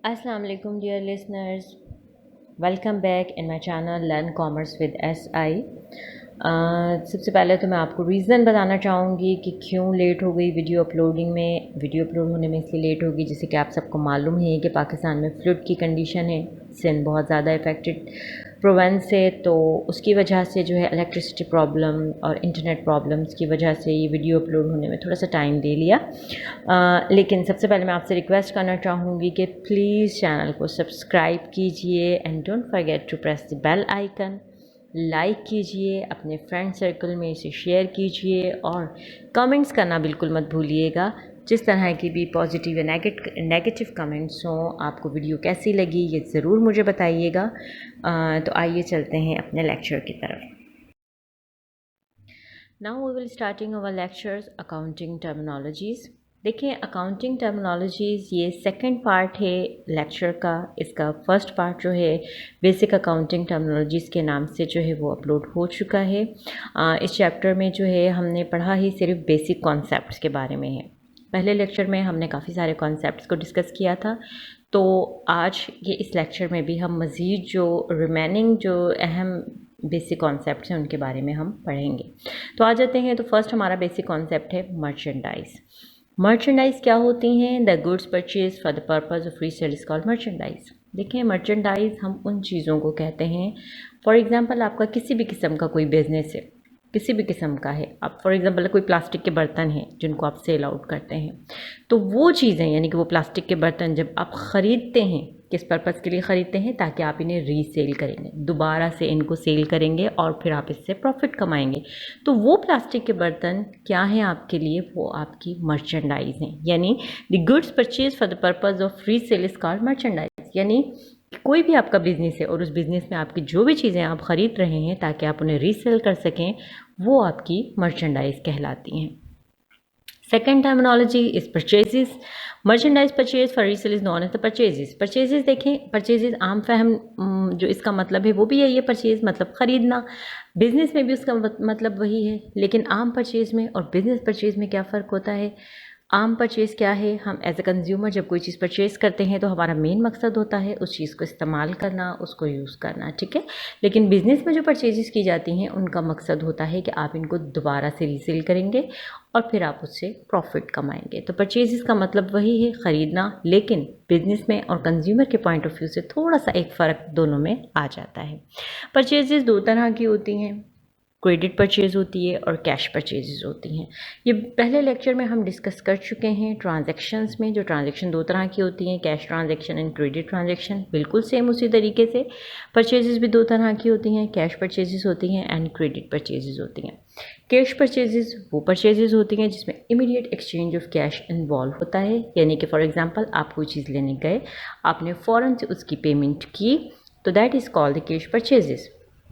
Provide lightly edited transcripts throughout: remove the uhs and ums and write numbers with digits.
Assalamu alaikum dear listeners. Welcome back in my channel Learn Commerce with SI. सबसे पहले तो मैं आपको रीज़न बताना चाहूँगी कि क्यों लेट हो गई वीडियो अपलोड होने में इसलिए लेट होगी। जैसे कि आप सबको मालूम है कि पाकिस्तान में फ्लड की कंडीशन है, सिंध बहुत ज़्यादा इफ़ेक्टेड प्रोवेंस है, तो उसकी वजह से जो है इलेक्ट्रिसिटी प्रॉब्लम और इंटरनेट प्रॉब्लम्स की वजह से ये वीडियो अपलोड होने में थोड़ा सा टाइम ले लिया। लेकिन सबसे पहले मैं आपसे रिक्वेस्ट करना चाहूँगी कि प्लीज़ चैनल को सब्सक्राइब कीजिए and don't forget to press the bell icon. Like कीजिए, अपने फ्रेंड सर्कल में इसे शेयर कीजिए और कमेंट्स करना बिल्कुल मत भूलिएगा। जिस तरह की भी पॉजिटिव या नेगेटिव कमेंट्स हों, आपको वीडियो कैसी लगी ये ज़रूर मुझे बताइएगा। तो आइए चलते हैं अपने लेक्चर की तरफ। Now we will starting our lectures accounting terminologies. देखिए, अकाउंटिंग टर्मिनोलॉजीज़ ये सेकंड पार्ट है लेक्चर का। इसका फर्स्ट पार्ट जो है बेसिक अकाउंटिंग टर्मिनोलॉजीज़ के नाम से जो है वो अपलोड हो चुका है। इस चैप्टर में जो है हमने पढ़ा ही सिर्फ बेसिक कॉन्सेप्ट्स के बारे में है। पहले लेक्चर में हमने काफ़ी सारे कॉन्सेप्ट्स को डिस्कस किया था, तो आज ये इस लेक्चर में भी हम मज़ीद जो रिमेनिंग जो अहम बेसिक कॉन्सेप्ट्स हैं उनके बारे में हम पढ़ेंगे। तो आ जाते हैं। तो फर्स्ट हमारा बेसिक कॉन्सेप्ट है मर्चेंडाइज़। मर्चेंडाइज़ क्या होती हैं? The goods purchase for the purpose of resale is called merchandise. देखिए, मर्चेंडाइज़ हम उन चीज़ों को कहते हैं, फॉर एग्ज़ाम्पल आपका किसी भी किस्म का कोई बिज़नेस है, किसी भी किस्म का है, आप फॉर एग्ज़ाम्पल कोई प्लास्टिक के बर्तन हैं जिनको आप सेल आउट करते हैं, तो वो चीज़ें यानी कि वो प्लास्टिक के बर्तन जब आप ख़रीदते हैं, किस पर्पज़ के लिए ख़रीदते हैं? ताकि आप इन्हें रीसेल करेंगे, दोबारा से इनको सेल करेंगे और फिर आप इससे प्रॉफिट कमाएंगे। तो वो प्लास्टिक के बर्तन क्या हैं आपके लिए? वो आपकी मर्चेंडाइज़ हैं। यानी the goods purchase for the purpose of resale is called merchandise. यानी कोई भी आपका बिज़नेस है और उस बिज़नेस में आपकी जो भी चीज़ें आप ख़रीद रहे हैं ताकि आप उन्हें रीसेल कर सकें, वो आपकी मर्चेंडाइज़ कहलाती हैं। Second terminology is purchases. Merchandise purchase for resale is known as the purchases. Purchases देखें, परचेजेस आम फहम जो इसका मतलब है वो भी यही है, परचेज मतलब ख़रीदना। बिज़नेस में भी उसका मतलब वही है, लेकिन आम परचेज में और बिज़नेस परचेज में क्या फ़र्क होता है? आम परचेज़ क्या है? हम एज ए कंज्यूमर जब कोई चीज़ परचेज़ करते हैं तो हमारा मेन मकसद होता है उस चीज़ को इस्तेमाल करना, उसको यूज़ करना, ठीक है। लेकिन बिज़नेस में जो परचेज़ की जाती हैं उनका मकसद होता है कि आप इनको दोबारा से रीसेल करेंगे और फिर आप उससे प्रॉफिट कमाएंगे। तो परचेज़ का मतलब वही है, ख़रीदना, लेकिन बिज़नेस में और कंज्यूमर के पॉइंट ऑफ व्यू से थोड़ा सा एक फ़र्क दोनों में आ जाता है। परचेज़ दो तरह की होती हैं, क्रेडिट परचेज़ होती है और कैश परचेजेस होती हैं। ये पहले लेक्चर में हम डिस्कस कर चुके हैं ट्रांजैक्शंस में। जो ट्रांजैक्शन दो तरह की होती हैं, cash transaction and credit transaction. बिल्कुल सेम उसी तरीके से परचेजेस भी दो तरह की होती हैं, कैश परचेजेस होती हैं एंड क्रेडिट परचेजेस होती हैं। कैश परचेजेस वो परचेजेस होती हैं जिसमें immediate exchange of cash involve होता है। यानी कि फॉर एग्जांपल आप कोई चीज़ लेने गए, आपने फ़ौरन से उसकी पेमेंट की, तो that is called the cash purchases.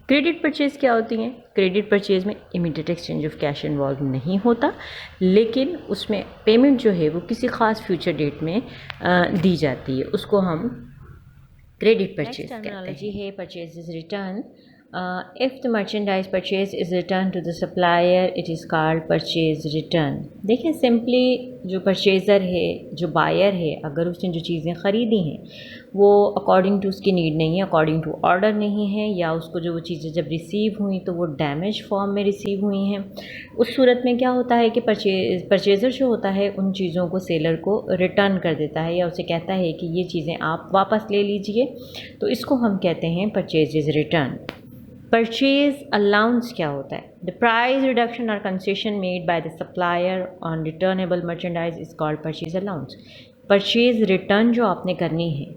Credit purchase क्या होती हैं? क्रेडिट परचेज़ में immediate exchange of cash involve नहीं होता, लेकिन उसमें पेमेंट जो है वो किसी ख़ास फ्यूचर डेट में दी जाती है, उसको हम क्रेडिट परचेज़ कहते हैं। है purchase is return. If the merchandise purchase is return to the supplier it is called purchase return. देखिए, सिंपली जो परचेज़र है, जो बायर है, अगर उसने जो चीज़ें ख़रीदी हैं वो अकॉर्डिंग टू उसकी नीड नहीं है, अकॉर्डिंग टू ऑर्डर नहीं है, या उसको जो वो चीज़ें जब रिसीव हुई तो वो डैमेज फॉर्म में रिसीव हुई हैं, उस सूरत में क्या होता है कि परचेज़र जो होता है उन चीज़ों को सेलर को रिटर्न कर देता है या उसे कहता है कि ये चीज़ें आप वापस ले लीजिए। तो इसको हम कहते हैं purchase is return. Purchase allowance क्या होता है? द प्राइस रिडक्शन और concession made by the supplier on returnable merchandise is called purchase allowance. Purchase return जो आपने करनी है,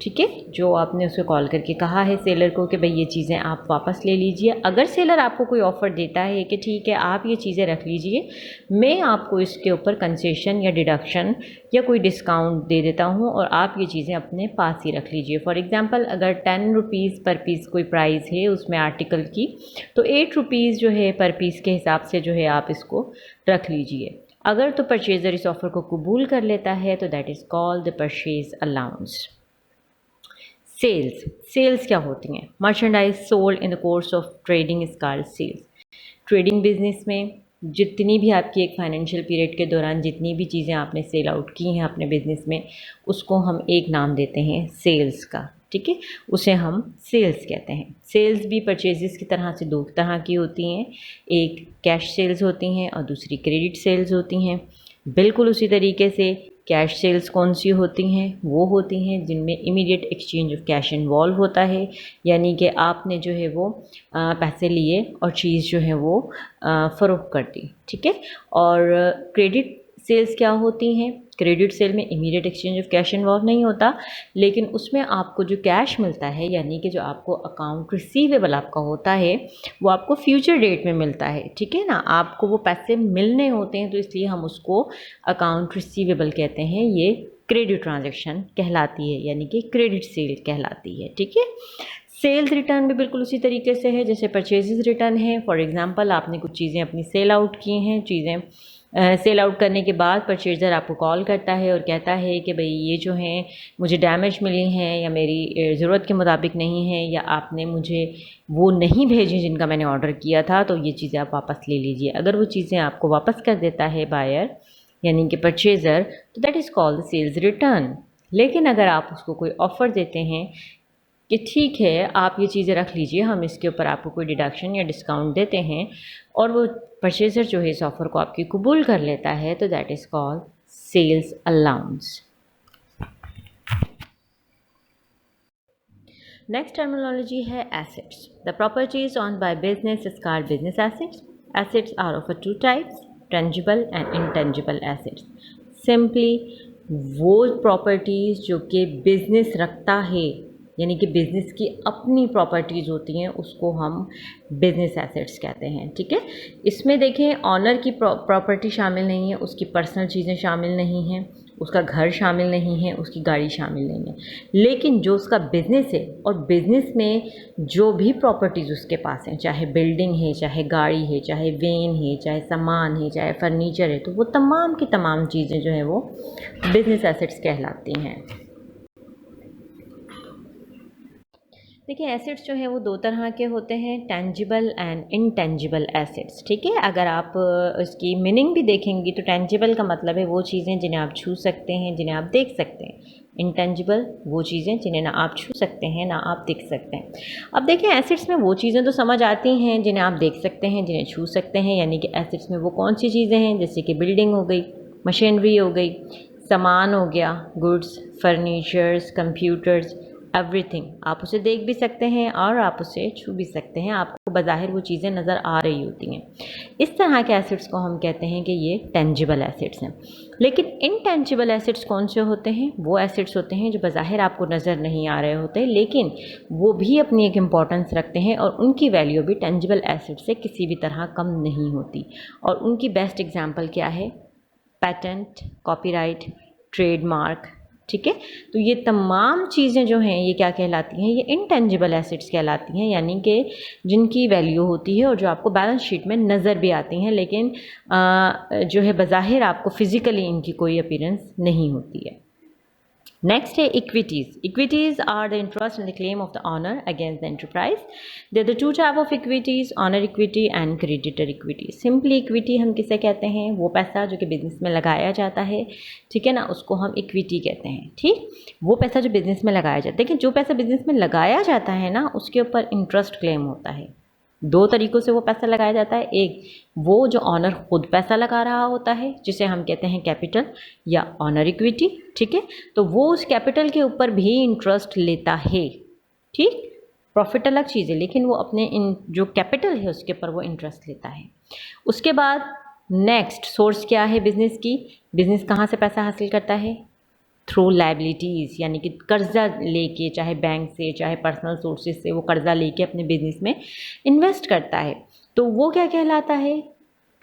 ठीक है, जो आपने उसे कॉल करके कहा है सेलर को कि भाई ये चीज़ें आप वापस ले लीजिए। अगर सेलर आपको कोई ऑफ़र देता है कि ठीक है आप ये चीज़ें रख लीजिए, मैं आपको इसके ऊपर कंसेशन या डिडक्शन या कोई डिस्काउंट दे देता हूँ और आप ये चीज़ें अपने पास ही रख लीजिए। फॉर एग्ज़ाम्पल, अगर 10 रुपीज़ पर पीस कोई प्राइस है उसमें आर्टिकल की, तो 8 रुपीज़ जो है पर पीस के हिसाब से जो है आप इसको रख लीजिए। अगर तो परचेज़र इस ऑफ़र को कबूल कर लेता है तो that is called the purchase allowance. Sales क्या होती हैं? Merchandise sold in the course of trading is called sales. Trading business में जितनी भी आपकी एक फाइनेंशियल पीरियड के दौरान जितनी भी चीज़ें आपने सेल आउट की हैं अपने बिज़नेस में, उसको हम एक नाम देते हैं सेल्स का, ठीक है, उसे हम सेल्स कहते हैं। सेल्स भी परचेजेस की तरह से दो तरह की होती हैं, एक कैश सेल्स होती हैं और दूसरी क्रेडिट सेल्स होती हैं। बिल्कुल उसी तरीके से कैश सेल्स कौन सी होती हैं, वो होती हैं जिनमें immediate exchange of cash involve होता है, यानी कि आपने जो है वो पैसे लिए और चीज़ जो है वो फ़रोख्त कर दी, ठीक है। और क्रेडिट सेल्स क्या होती हैं, क्रेडिट सेल में immediate exchange of cash involve नहीं होता, लेकिन उसमें आपको जो कैश मिलता है, यानी कि जो आपको अकाउंट रिसीवेबल आपका होता है, वो आपको फ्यूचर डेट में मिलता है, ठीक है ना। आपको वो पैसे मिलने होते हैं, तो इसलिए हम उसको अकाउंट रिसीवेबल कहते हैं। ये क्रेडिट ट्रांजैक्शन कहलाती है, यानी कि क्रेडिट सेल कहलाती है, ठीक है। सेल्स रिटर्न भी बिल्कुल उसी तरीके से है जैसे परचेजेस रिटर्न है। फॉर एग्जांपल आपने कुछ चीज़ें अपनी सेल आउट की हैं, चीज़ें सेल आउट करने के बाद परचेज़र आपको कॉल करता है और कहता है कि भाई ये जो हैं मुझे डैमेज मिली हैं या मेरी ज़रूरत के मुताबिक नहीं है, या आपने मुझे वो नहीं भेजी जिनका मैंने ऑर्डर किया था, तो ये चीज़ें आप वापस ले लीजिए। अगर वो चीज़ें आपको वापस कर देता है बायर यानी कि परचेज़र, तो that is called sales return. लेकिन अगर आप उसको कोई ऑफ़र देते हैं कि ठीक है आप ये चीज़ें रख लीजिए, हम इसके ऊपर आपको कोई डिडक्शन या डिस्काउंट देते हैं, और वो परचेज़र जो है इस ऑफ़र को आपकी कबूल कर लेता है, तो that is called sales allowance. Next terminology है assets. The properties on by business is called business assets. Assets are of two types, tangible and intangible assets. Simply वो प्रॉपर्टीज़ जो कि बिज़नेस रखता है, यानी कि बिज़नेस की अपनी प्रॉपर्टीज़ होती हैं, उसको हम बिज़नेस एसेट्स कहते हैं, ठीक है। इसमें देखें ऑनर की प्रॉपर्टी शामिल नहीं है, उसकी पर्सनल चीज़ें शामिल नहीं हैं, उसका घर शामिल नहीं है, उसकी गाड़ी शामिल नहीं है, लेकिन जो उसका बिज़नेस है और बिज़नेस में जो भी प्रॉपर्टीज़ उसके पास हैं, चाहे बिल्डिंग है, चाहे गाड़ी है, चाहे वेन है, चाहे सामान है, चाहे फर्नीचर है, तो वो तमाम की तमाम चीज़ें जो हैं वो बिज़नेस एसेट्स कहलाती हैं। देखिए एसेट्स जो है वो दो तरह के होते हैं, टेंजिबल एंड इनटेंजिबल एसेट्स, ठीक है। अगर आप इसकी मीनिंग भी देखेंगी तो टेंजिबल का मतलब है वो चीज़ें जिन्हें आप छू सकते हैं, जिन्हें आप देख सकते हैं। इनटेंजिबल वो चीज़ें जिन्हें ना आप छू सकते हैं ना आप देख सकते हैं। अब देखिए एसेट्स में वो चीज़ें तो समझ आती हैं जिन्हें आप देख सकते हैं, जिन्हें छू सकते हैं, यानी कि एसेट्स में वो कौन सी चीज़ें हैं, जैसे कि बिल्डिंग हो गई, मशीनरी हो गई, सामान हो गया, गुड्स, फर्नीचर्स, कंप्यूटर्स, एवरीथिंग। आप उसे देख भी सकते हैं और आप उसे छू भी सकते हैं, आपको बज़ाहिर वो चीज़ें नज़र आ रही होती हैं। इस तरह के एसेट्स को हम कहते हैं कि ये टेंजिबल एसेट्स हैं। लेकिन इनटेंजिबल एसेट्स कौन से होते हैं, वो एसेट्स होते हैं जो बज़ाहिर आपको नज़र नहीं आ रहे होते, लेकिन वो भी अपनी एक इम्पॉर्टेंस रखते हैं और उनकी वैल्यू भी टेंजिबल एसेट्स से किसी भी तरह कम नहीं होती। और उनकी बेस्ट एग्जाम्पल क्या है, पेटेंट, कॉपीराइट, ट्रेडमार्क, ठीक है। तो ये तमाम चीज़ें जो हैं ये क्या कहलाती हैं, ये इनटेंजिबल एसेट्स कहलाती हैं, यानी कि जिनकी वैल्यू होती है और जो आपको बैलेंस शीट में नज़र भी आती हैं, लेकिन जो है बज़ाहिर आपको फ़िज़िकली इनकी कोई अपीयरेंस नहीं होती है। नेक्स्ट है equities. Equities are the interest in the claim of the owner against the enterprise. They are the two type of equities, owner equity and creditor equity. Simply equity हम किसे कहते हैं, वो पैसा जो कि बिज़नेस में लगाया जाता है, ठीक है ना, उसको हम इक्विटी कहते हैं, ठीक। वो पैसा जो बिज़नेस में लगाया जाता है, लेकिन जो पैसा बिज़नेस में लगाया जाता है ना, उसके ऊपर इंटरेस्ट क्लेम होता है। दो तरीक़ों से वो पैसा लगाया जाता है, एक वो जो ऑनर खुद पैसा लगा रहा होता है जिसे हम कहते हैं कैपिटल या ऑनर इक्विटी, ठीक है। तो वो उस कैपिटल के ऊपर भी इंटरेस्ट लेता है, ठीक। प्रॉफिट अलग चीज़ है, लेकिन वो अपने इन जो कैपिटल है उसके ऊपर वो इंटरेस्ट लेता है। उसके बाद नेक्स्ट सोर्स क्या है बिज़नेस की, बिज़नेस कहाँ से पैसा हासिल करता है, थ्रू लाइबिलिटीज़, यानी कि कर्ज़ा लेके, चाहे बैंक से चाहे पर्सनल सोर्सेज से वो कर्ज़ा लेके अपने बिज़नेस में इन्वेस्ट करता है, तो वो क्या कहलाता है,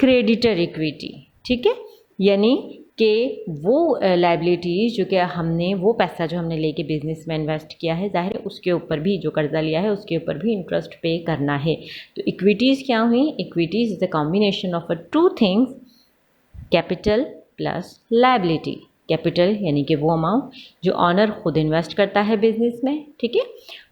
क्रेडिटर इक्विटी, ठीक है। यानी कि वो लाइबिलिटीज़ जो कि हमने वो पैसा जो हमने लेके बिज़नेस में इन्वेस्ट किया है, ज़ाहिर है उसके ऊपर भी जो कर्ज़ा लिया है उसके ऊपर भी इंटरेस्ट पे करना है। तो इक्विटीज़ क्या हुई, equities is a combination of two things, capital plus liability, capital यानी कि वो अमाउंट जो ऑनर खुद इन्वेस्ट करता है बिजनेस में, ठीक है।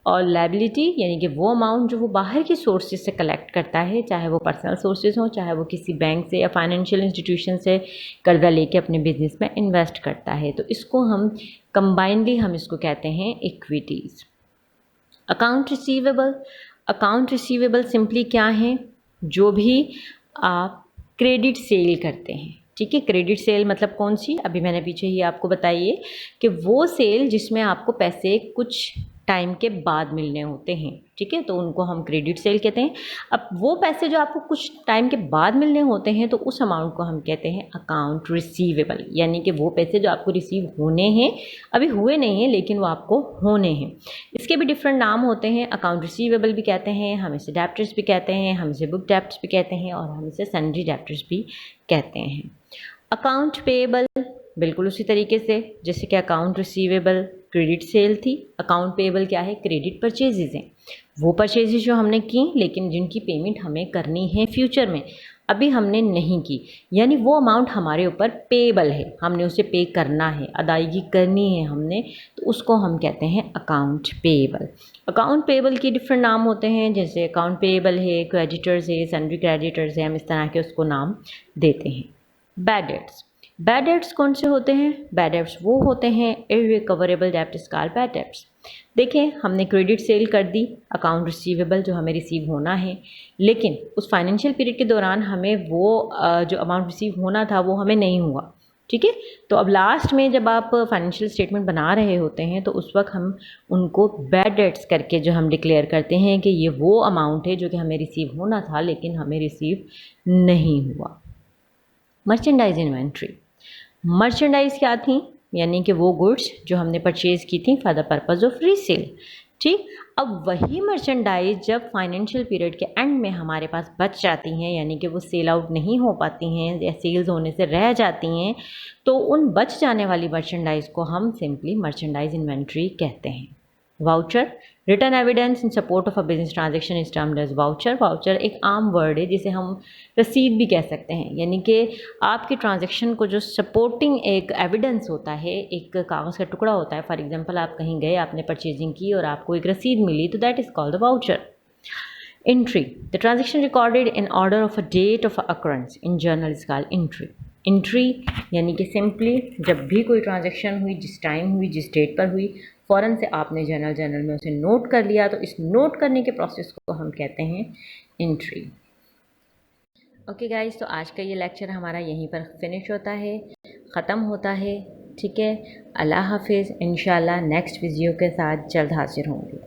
और लायबिलिटी यानी कि वो अमाउंट जो वो बाहर की सोर्सेज से कलेक्ट करता है, चाहे वो पर्सनल सोर्सेज हों, चाहे वो किसी बैंक से या फाइनेंशियल इंस्टीट्यूशन से कर्जा लेके अपने बिजनेस में इन्वेस्ट करता है। तो इसको हम कंबाइनली हम इसको कहते हैं इक्विटीज़। अकाउंट रिसीवेबल सिंपली क्या है, जो भी आप क्रेडिट सेल करते हैं, ठीक है। क्रेडिट सेल मतलब कौन सी, अभी मैंने पीछे ही आपको बताइए कि वो सेल जिसमें आपको पैसे कुछ टाइम के बाद मिलने होते हैं, ठीक है, तो उनको हम क्रेडिट सेल कहते हैं। अब वो पैसे जो आपको कुछ टाइम के बाद मिलने होते हैं तो उस अमाउंट को हम कहते हैं अकाउंट रिसीवेबल, यानी कि वो पैसे जो आपको रिसीव होने हैं, अभी हुए नहीं हैं लेकिन वो आपको होने हैं। इसके भी डिफरेंट नाम होते हैं, अकाउंट रिसीवेबल भी कहते हैं, हम इसे डेप्टर्स भी कहते हैं, हम इसे बुक डेप्ट्स भी कहते हैं और हम इसे सन्ड्री डेप्टर्स भी कहते हैं। अकाउंट पेएबल बिल्कुल उसी तरीके से जैसे कि अकाउंट रिसीवेबल क्रेडिट सेल थी, अकाउंट पेएबल क्या है, क्रेडिट परचेजेज हैं, वो परचेजेज जो हमने की लेकिन जिनकी पेमेंट हमें करनी है फ्यूचर में, अभी हमने नहीं की, यानी वो अमाउंट हमारे ऊपर पेएबल है, हमने उसे पे करना है, अदायगी करनी है हमने, तो उसको हम कहते हैं अकाउंट पेएबल। अकाउंट पेएबल के डिफरेंट नाम होते हैं, जैसे अकाउंट पेएबल है, क्रेडिटर्स है, सन्ड्री क्रेडिटर्स है, हम इस तरह के उसको नाम देते हैं। बैड डेट्स, बैड डेट्स कौन से होते हैं, बैड डेट्स वो होते हैं इररिकवरेबल डेब्ट इज कॉल्ड बैड डेट्स। देखें, हमने क्रेडिट सेल कर दी, अकाउंट रिसीवेबल जो हमें रिसीव होना है, लेकिन उस फाइनेंशियल पीरियड के दौरान हमें वो जो अमाउंट रिसीव होना था वो हमें नहीं हुआ, ठीक है। तो अब लास्ट में जब आप फाइनेंशियल स्टेटमेंट बना रहे होते हैं तो उस वक्त हम उनको बैड डेट्स करके जो हम डिक्लेयर करते हैं कि ये वो अमाउंट है जो कि हमें रिसीव होना था लेकिन हमें रिसीव नहीं हुआ। मर्चेंडाइज इन्वेंट्री, मर्चेंडाइज क्या थी, यानी कि वो गुड्स जो हमने परचेज़ की थी for the purpose of resale, ठीक। अब वही मर्चेंडाइज जब फाइनेंशियल पीरियड के एंड में हमारे पास बच जाती हैं, यानी कि वो सेल आउट नहीं हो पाती हैं या सेल्स होने से रह जाती हैं, तो उन बच जाने वाली मर्चेंडाइज को हम सिंपली मर्चेंडाइज इन्वेंट्री कहते हैं। Voucher, return evidence in support of a business transaction is termed as voucher. Voucher एक आम वर्ड है जिसे हम रसीद भी कह सकते हैं, यानी कि आपकी ट्रांजैक्शन को जो सपोर्टिंग एक एविडेंस होता है, एक कागज़ का टुकड़ा होता है। फॉर एग्जांपल, आप कहीं गए, आपने परचेजिंग की और आपको एक रसीद मिली, तो that is called the voucher. Entry, the transaction recorded in order of a date of occurrence in journal is called entry. Entry यानी कि सिंपली जब भी कोई ट्रांजैक्शन हुई, जिस टाइम हुई, जिस डेट पर हुई, फ़ौरन से आपने जर्नल में उसे नोट कर लिया, तो इस नोट करने के प्रोसेस को हम कहते हैं एंट्री। ओके गाइस, तो आज का ये लेक्चर हमारा यहीं पर फिनिश होता है, ख़त्म होता है, ठीक है। अल्लाह हाफिज़, इंशाल्लाह नेक्स्ट वीडियो के साथ जल्द हाजिर होंगे।